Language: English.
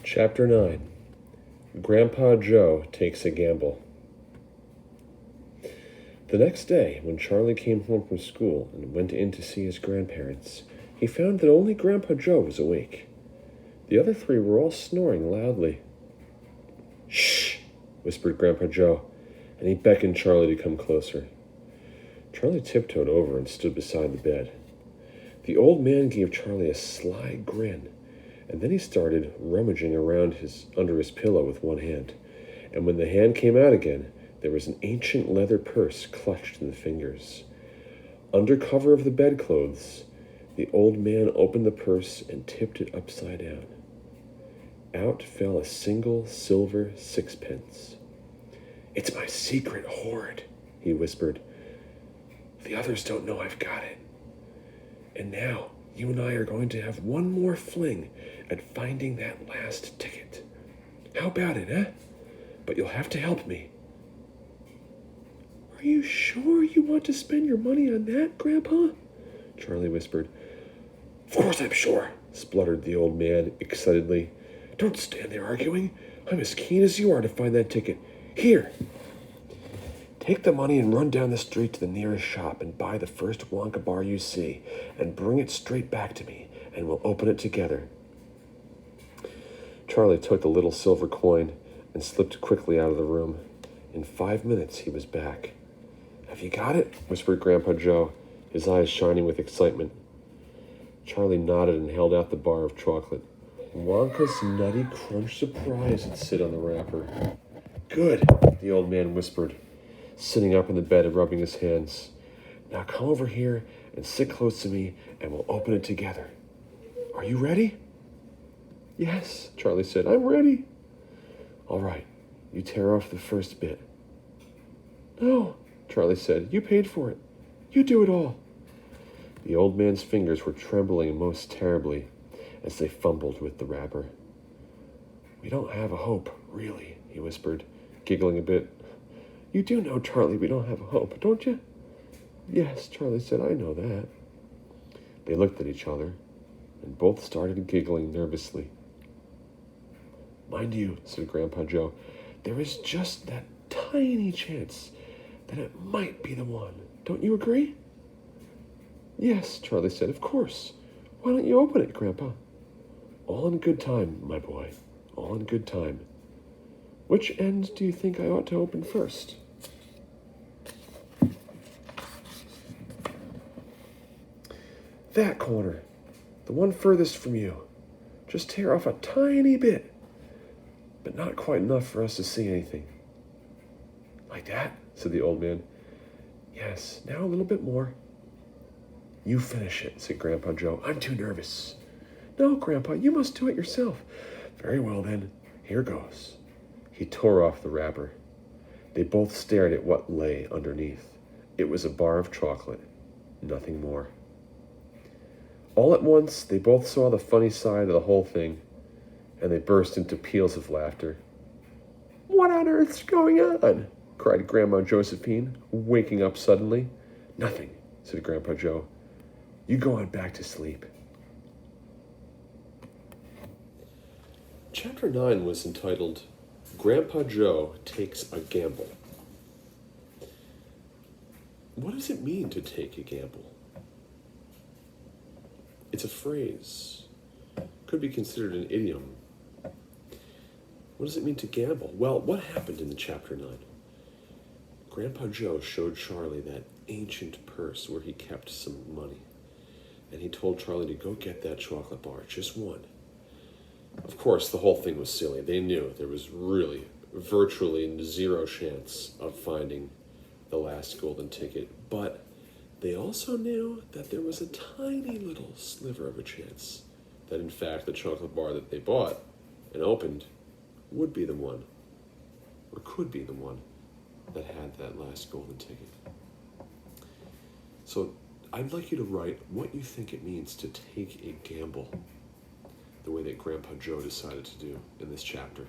Chapter 9. Grandpa Joe Takes a Gamble. The next day, when Charlie came home from school and went in to see his grandparents, he found that only Grandpa Joe was awake. The other three were all snoring loudly. "Shh!" whispered Grandpa Joe, and he beckoned Charlie to come closer. Charlie tiptoed over and stood beside the bed. The old man gave Charlie a sly grin, and then he started rummaging around under his pillow with one hand. And when the hand came out again, there was an ancient leather purse clutched in the fingers. Under cover of the bedclothes, the old man opened the purse and tipped it upside down. Out fell a single silver sixpence. "It's my secret hoard," he whispered. "The others don't know I've got it. And now, you and I are going to have one more fling at finding that last ticket. How about it, eh? But you'll have to help me." "Are you sure you want to spend your money on that, Grandpa?" Charlie whispered. "Of course I'm sure," spluttered the old man excitedly. "Don't stand there arguing. I'm as keen as you are to find that ticket. Here. Take the money and run down the street to the nearest shop and buy the first Wonka bar you see, and bring it straight back to me, and we'll open it together." Charlie took the little silver coin and slipped quickly out of the room. In 5 minutes, he was back. "Have you got it?" whispered Grandpa Joe, his eyes shining with excitement. Charlie nodded and held out the bar of chocolate. Wonka's Nutty Crunch Surprise had sit on the wrapper. "Good," the old man whispered, sitting up in the bed and rubbing his hands. "Now come over here and sit close to me, and we'll open it together. Are you ready?" "Yes," Charlie said, "I'm ready." "All right, you tear off the first bit." "No," Charlie said, "you paid for it. You do it all." The old man's fingers were trembling most terribly as they fumbled with the wrapper. "We don't have a hope, really," he whispered, giggling a bit. "You do know, Charlie, we don't have a hope, don't you?" "Yes," Charlie said, "I know that." They looked at each other, and both started giggling nervously. "Mind you," said Grandpa Joe, "there is just that tiny chance that it might be the one. Don't you agree?" "Yes," Charlie said, "of course. Why don't you open it, Grandpa?" "All in good time, my boy. All in good time. Which end do you think I ought to open first?" "That corner. The one furthest from you. Just tear off a tiny bit, but not quite enough for us to see anything." "Like that?" said the old man. "Yes, now a little bit more." "You finish it," said Grandpa Joe. "I'm too nervous." "No, Grandpa, you must do it yourself." "Very well, then. Here goes." He tore off the wrapper. They both stared at what lay underneath. It was a bar of chocolate, nothing more. All at once, they both saw the funny side of the whole thing, and they burst into peals of laughter. "What on earth's going on?" cried Grandma Josephine, waking up suddenly. "Nothing," said Grandpa Joe. "You go on back to sleep." Chapter 9 was entitled, Grandpa Joe Takes a Gamble. What does it mean to take a gamble? It's a phrase. Could be considered an idiom. What does it mean to gamble? Well, what happened in the Chapter 9? Grandpa Joe showed Charlie that ancient purse where he kept some money. And he told Charlie to go get that chocolate bar, just one. Of course, the whole thing was silly. They knew there was really virtually zero chance of finding the last golden ticket. But they also knew that there was a tiny little sliver of a chance that, in fact, the chocolate bar that they bought and opened would be the one, or could be the one, that had that last golden ticket. So I'd like you to write what you think it means to take a gamble, the way that Grandpa Joe decided to do in this chapter.